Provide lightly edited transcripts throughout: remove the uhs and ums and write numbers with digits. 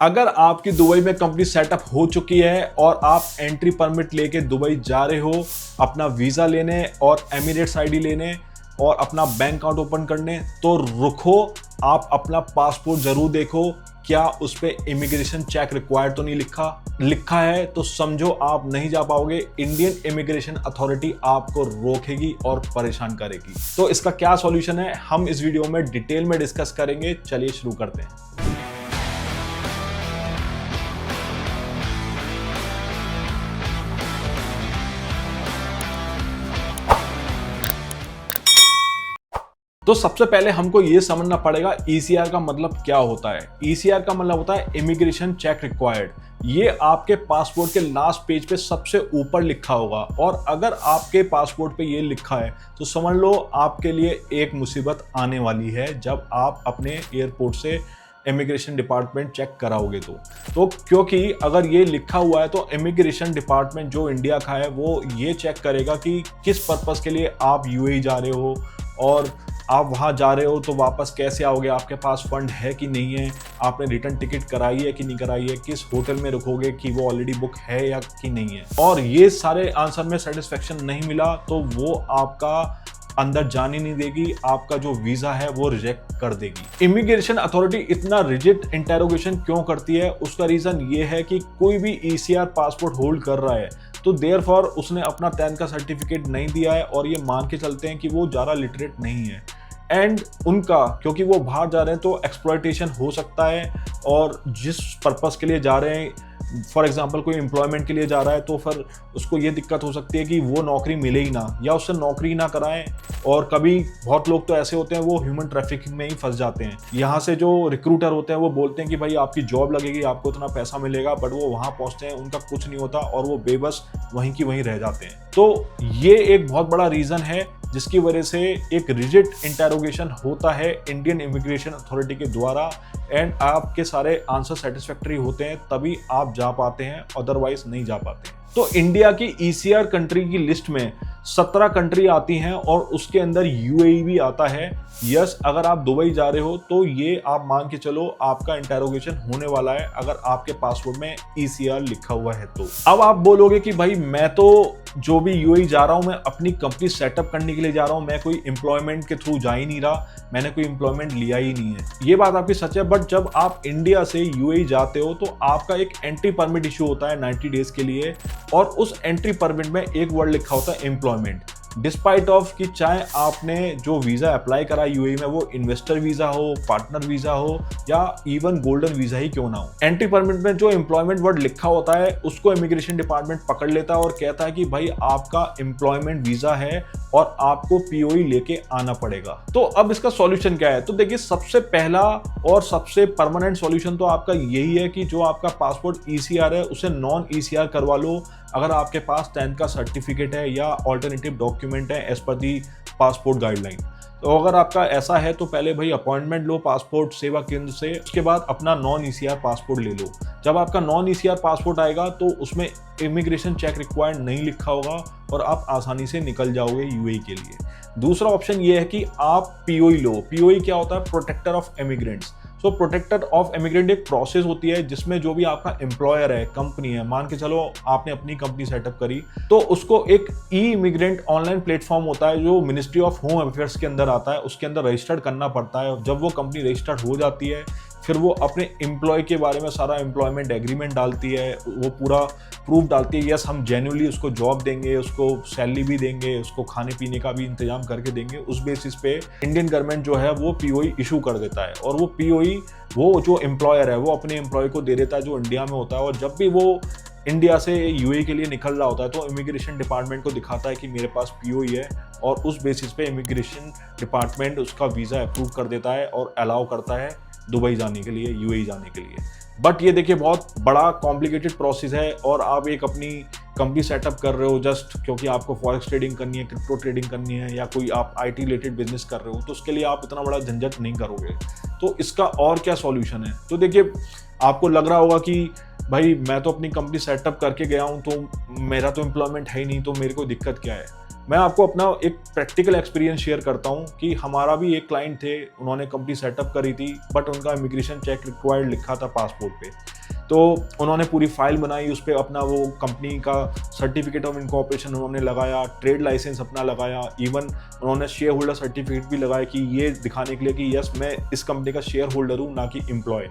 अगर आपकी दुबई में कंपनी सेटअप हो चुकी है और आप एंट्री परमिट लेके दुबई जा रहे हो अपना वीज़ा लेने और एमिरेट्स आईडी लेने और अपना बैंक अकाउंट ओपन करने, तो रुको, आप अपना पासपोर्ट जरूर देखो क्या उस पर इमिग्रेशन चेक रिक्वायर्ड तो नहीं लिखा है तो समझो आप नहीं जा पाओगे। इंडियन इमिग्रेशन अथॉरिटी आपको रोकेगी और परेशान करेगी। तो इसका क्या सॉल्यूशन है हम इस वीडियो में डिटेल में डिस्कस करेंगे। चलिए शुरू करते हैं। तो सबसे पहले हमको ये समझना पड़ेगा ईसीआर का मतलब क्या होता है। ईसीआर का मतलब होता है इमिग्रेशन चेक रिक्वायर्ड। ये आपके पासपोर्ट के लास्ट पेज पे सबसे ऊपर लिखा होगा और अगर आपके पासपोर्ट पे ये लिखा है तो समझ लो आपके लिए एक मुसीबत आने वाली है जब आप अपने एयरपोर्ट से इमिग्रेशन डिपार्टमेंट चेक कराओगे तो क्योंकि अगर ये लिखा हुआ है तो इमिग्रेशन डिपार्टमेंट जो इंडिया का है वो ये चेक करेगा कि किस पर्पस के लिए आप यूएई जा रहे हो और आप वहाँ जा रहे हो तो वापस कैसे आओगे, आपके पास फंड है कि नहीं है, आपने रिटर्न टिकट कराई है कि नहीं कराई है, किस होटल में रुकोगे कि वो ऑलरेडी बुक है या कि नहीं है। और ये सारे आंसर में सेटिस्फेक्शन नहीं मिला तो वो आपका अंदर जाने नहीं देगी, आपका जो वीजा है वो रिजेक्ट कर देगी। इमिग्रेशन अथॉरिटी इतना रिजिड इंटेरोगेशन क्यों करती है, उसका रीजन ये है कि कोई भी ईसीआर पासपोर्ट होल्ड कर रहा है तो देयरफॉर उसने अपना 10 का सर्टिफिकेट नहीं दिया है और ये मान के चलते हैं कि वो ज़्यादा लिटरेट नहीं है। एंड उनका क्योंकि वो बाहर जा रहे हैं तो एक्सप्लॉयटेशन हो सकता है और जिस पर्पस के लिए जा रहे हैं, फॉर एग्जाम्पल कोई एम्प्लॉयमेंट के लिए जा रहा है तो फिर उसको ये दिक्कत हो सकती है कि वो नौकरी मिले ही ना या उससे नौकरी ना कराएं। और कभी बहुत लोग तो ऐसे होते हैं वो ह्यूमन ट्रैफिकिंग में ही फंस जाते हैं। यहाँ से जो रिक्रूटर होते हैं वो बोलते हैं कि भाई आपकी जॉब लगेगी, आपको इतना पैसा मिलेगा, बट वो वहाँ पहुँचते हैं उनका कुछ नहीं होता और वो बेबस वहीं की वहीं रह जाते हैं। तो ये एक बहुत बड़ा रीज़न है जिसकी वजह से एक रिजिड इंटेरोगेशन होता है इंडियन इमिग्रेशन अथॉरिटी के द्वारा एंड आपके सारे आंसर सेटिस्फैक्टरी होते हैं तभी आप जा पाते हैं, अदरवाइज नहीं जा पाते हैं। तो इंडिया की ईसीआर कंट्री की लिस्ट में 17 कंट्री आती हैं और उसके अंदर यूएई भी आता है। यस, अगर आप दुबई जा रहे हो तो ये आप मान के चलो आपका इंटेरोगेशन होने वाला है अगर आपके पासपोर्ट में ईसीआर लिखा हुआ है तो। अब आप बोलोगे कि भाई मैं तो जो भी यूएई जा रहा हूं मैं अपनी कंपनी सेटअप करने के लिए जा रहा हूं, मैं कोई एम्प्लॉयमेंट के थ्रू जा ही नहीं रहा, मैंने कोई एम्प्लॉयमेंट लिया ही नहीं है। ये बात आपकी सच है, बट जब आप इंडिया से यूएई जाते हो तो आपका एक एंट्री परमिट इशू होता है 90 डेज के लिए और उस एंट्री परमिट में एक वर्ड लिखा होता है एम्प्लॉयमेंट। डिस्पाइट ऑफ कि चाहे आपने जो वीज़ा अप्लाई करा यूएई में वो इन्वेस्टर वीज़ा हो, पार्टनर वीज़ा हो या इवन गोल्डन वीज़ा ही क्यों ना हो, एंट्री परमिट में जो एम्प्लॉयमेंट वर्ड लिखा होता है उसको इमिग्रेशन डिपार्टमेंट पकड़ लेता है और कहता है कि भाई आपका एम्प्लॉयमेंट वीज़ा है और आपको पीओई लेके आना पड़ेगा। तो अब इसका सॉल्यूशन क्या है, तो देखिए सबसे पहला और सबसे परमानेंट सॉल्यूशन तो आपका यही है कि जो आपका पासपोर्ट ईसीआर है उसे नॉन ईसीआर करवा लो अगर आपके पास 10 का सर्टिफिकेट है या ऑल्टरनेटिव डॉक्यूमेंट है as per the passport guideline. तो अगर आपका ऐसा है तो पहले भाई अपॉइंटमेंट लो पासपोर्ट सेवा केंद्र से, उसके बाद अपना नॉन ईसीआर पासपोर्ट ले लो। जब आपका नॉन ईसीआर पासपोर्ट आएगा तो उसमें इमिग्रेशन चेक रिक्वायर्ड नहीं लिखा होगा और आप आसानी से निकल जाओगे यूएई के लिए। दूसरा ऑप्शन ये है कि आप पीओई लो। पीओई क्या होता है, प्रोटेक्टर ऑफ इमिग्रेंट्स। तो प्रोटेक्टर ऑफ इमिग्रेंट एक प्रोसेस होती है जिसमें जो भी आपका एम्प्लॉयर है, कंपनी है, मान के चलो आपने अपनी कंपनी सेटअप करी तो उसको एक ई इमिग्रेंट ऑनलाइन प्लेटफॉर्म होता है जो मिनिस्ट्री ऑफ होम अफेयर्स के अंदर आता है, उसके अंदर रजिस्टर्ड करना पड़ता है। जब वो कंपनी रजिस्टर्ड हो जाती है फिर वो अपने एम्प्लॉय के बारे में सारा एम्प्लॉयमेंट एग्रीमेंट डालती है, वो पूरा प्रूफ डालती है, यस हम जेन्युइनली उसको जॉब देंगे, उसको सैलरी भी देंगे, उसको खाने पीने का भी इंतजाम करके देंगे। उस बेसिस पे इंडियन गवर्नमेंट जो है वो पीओई इशू कर देता है और वो पीओई वो जो एम्प्लॉयर है वो अपने एम्प्लॉय को दे देता है जो इंडिया में होता है। और जब भी वो इंडिया से यूएई के लिए निकल रहा होता है तो इमिग्रेशन डिपार्टमेंट को दिखाता है कि मेरे पास पीओई है और उस बेसिस पे इमिग्रेशन डिपार्टमेंट उसका वीज़ा अप्रूव कर देता है और अलाउ करता है दुबई जाने के लिए, यूएई जाने के लिए। बट ये देखिए बहुत बड़ा कॉम्प्लिकेटेड प्रोसेस है और आप एक अपनी कंपनी सेटअप कर रहे हो जस्ट क्योंकि आपको फॉरेक्स ट्रेडिंग करनी है, क्रिप्टो ट्रेडिंग करनी है या कोई आप आईटी रिलेटेड बिजनेस कर रहे हो तो उसके लिए आप इतना बड़ा झंझट नहीं करोगे। तो इसका और क्या सॉल्यूशन है, तो देखिए आपको लग रहा होगा कि भाई मैं तो अपनी कंपनी सेटअप करके गया हूँ तो मेरा तो एम्प्लॉयमेंट है ही नहीं तो मेरे को दिक्कत क्या है। मैं आपको अपना एक प्रैक्टिकल एक्सपीरियंस शेयर करता हूँ कि हमारा भी एक क्लाइंट थे, उन्होंने कंपनी सेटअप करी थी बट उनका इमिग्रेशन चेक रिक्वायर्ड लिखा था पासपोर्ट पे। तो उन्होंने पूरी फाइल बनाई, उस पर अपना वो कंपनी का सर्टिफिकेट ऑफ इनकॉर्पोरेशन उन्होंने लगाया, ट्रेड लाइसेंस अपना लगाया, इवन उन्होंने शेयर होल्डर सर्टिफिकेट भी लगाया कि ये दिखाने के लिए कि यस मैं इस कंपनी का शेयर होल्डर हूँ, ना कि एम्प्लॉय।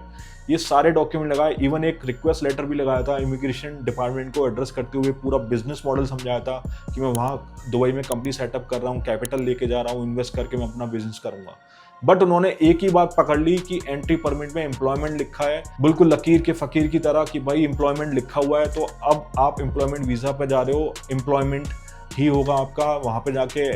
ये सारे डॉक्यूमेंट लगाए, इवन एक रिक्वेस्ट लेटर भी लगाया था इमिग्रेशन डिपार्टमेंट को एड्रेस करते हुए, पूरा बिजनेस मॉडल समझाया था कि मैं वहाँ दुबई में कंपनी सेटअप कर रहा हूँ, कैपिटल लेके जा रहा हूँ, इन्वेस्ट करके मैं अपना बिजनेस करूँगा। बट उन्होंने एक ही बात पकड़ ली कि एंट्री परमिट में एम्प्लॉयमेंट लिखा है, बिल्कुल लकीर के फकीर की तरह कि भाई एम्प्लॉयमेंट लिखा हुआ है, तो अब आप एम्प्लॉयमेंट वीज़ा पे जा रहे हो, एम्प्लॉयमेंट ही होगा आपका, वहाँ पे जाके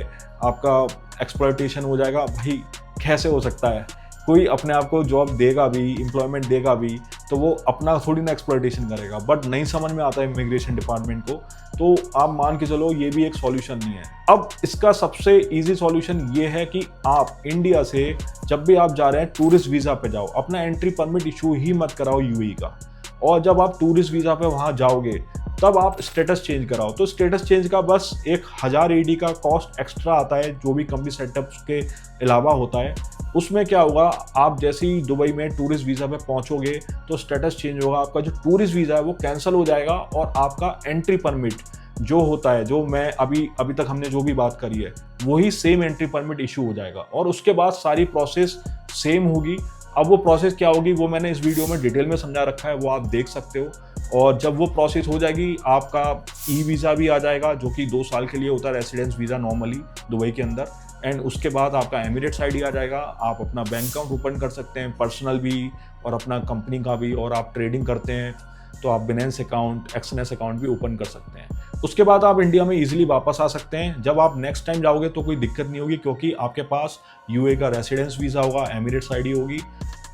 आपका एक्सप्लॉयटेशन हो जाएगा। भाई कैसे हो सकता है? कोई अपने आप को जॉब देगा भी, एम्प्लॉयमेंट देगा भी, तो वो अपना थोड़ी ना एक्सप्लॉयटेशन करेगा। बट नहीं समझ में आता है इमिग्रेशन डिपार्टमेंट को, तो आप मान के चलो ये भी एक सॉल्यूशन नहीं है। अब इसका सबसे इजी सॉल्यूशन ये है कि आप इंडिया से जब भी आप जा रहे हैं टूरिस्ट वीज़ा पे जाओ, अपना एंट्री परमिट इशू ही मत कराओ यूएई का, और जब आप टूरिस्ट वीज़ा पे वहाँ जाओगे तब आप स्टेटस चेंज कराओ। तो स्टेटस चेंज का बस 1000 AD का कॉस्ट एक्स्ट्रा आता है, जो भी कंपनी सेटअप के अलावा होता है। उसमें क्या होगा, आप जैसे ही दुबई में टूरिस्ट वीज़ा पे पहुंचोगे तो स्टेटस चेंज होगा, आपका जो टूरिस्ट वीज़ा है वो कैंसिल हो जाएगा, और आपका एंट्री परमिट जो होता है, जो मैं अभी तक हमने जो भी बात करी है, वही सेम एंट्री परमिट इशू हो जाएगा, और उसके बाद सारी प्रोसेस सेम होगी। अब वो प्रोसेस क्या होगी वो मैंने इस वीडियो में डिटेल में समझा रखा है, वो आप देख सकते हो। और जब वो प्रोसेस हो जाएगी, आपका ई वीज़ा भी आ जाएगा, जो कि 2 साल के लिए होता है, रेसिडेंस वीज़ा नॉर्मली दुबई के अंदर। एंड उसके बाद आपका एमिरेट्स आईडी आ जाएगा, आप अपना बैंक अकाउंट ओपन कर सकते हैं, पर्सनल भी और अपना कंपनी का भी, और आप ट्रेडिंग करते हैं तो आप बिनेंस अकाउंट, एक्सएनएस अकाउंट भी ओपन कर सकते हैं। उसके बाद आप इंडिया में इजीली वापस आ सकते हैं। जब आप नेक्स्ट टाइम जाओगे तो कोई दिक्कत नहीं होगी, क्योंकि आपके पास यूए का रेसिडेंस वीज़ा होगा, एमिरेट्स आईडी होगी,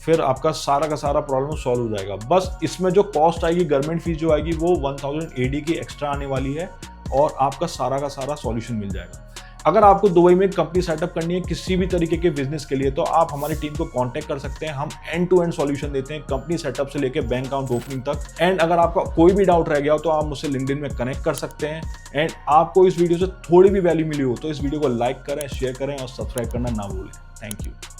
फिर आपका सारा का सारा प्रॉब्लम सॉल्व हो जाएगा। बस इसमें जो कॉस्ट आएगी, गवर्नमेंट फीस जो आएगी, वो 1000 AD की एक्स्ट्रा आने वाली है, और आपका सारा का सारा सॉल्यूशन मिल जाएगा। अगर आपको दुबई में कंपनी सेटअप करनी है किसी भी तरीके के बिजनेस के लिए, तो आप हमारी टीम को कांटेक्ट कर सकते हैं। हम एंड टू एंड सॉल्यूशन देते हैं, कंपनी सेटअप से लेकर बैंक अकाउंट ओपनिंग तक। एंड अगर आपका कोई भी डाउट रह गया हो तो आप मुझसे लिंक्डइन में कनेक्ट कर सकते हैं। एंड आपको इस वीडियो से थोड़ी भी वैल्यू मिली हो तो इस वीडियो को लाइक करें, शेयर करें और सब्सक्राइब करना ना भूलें। Thank you.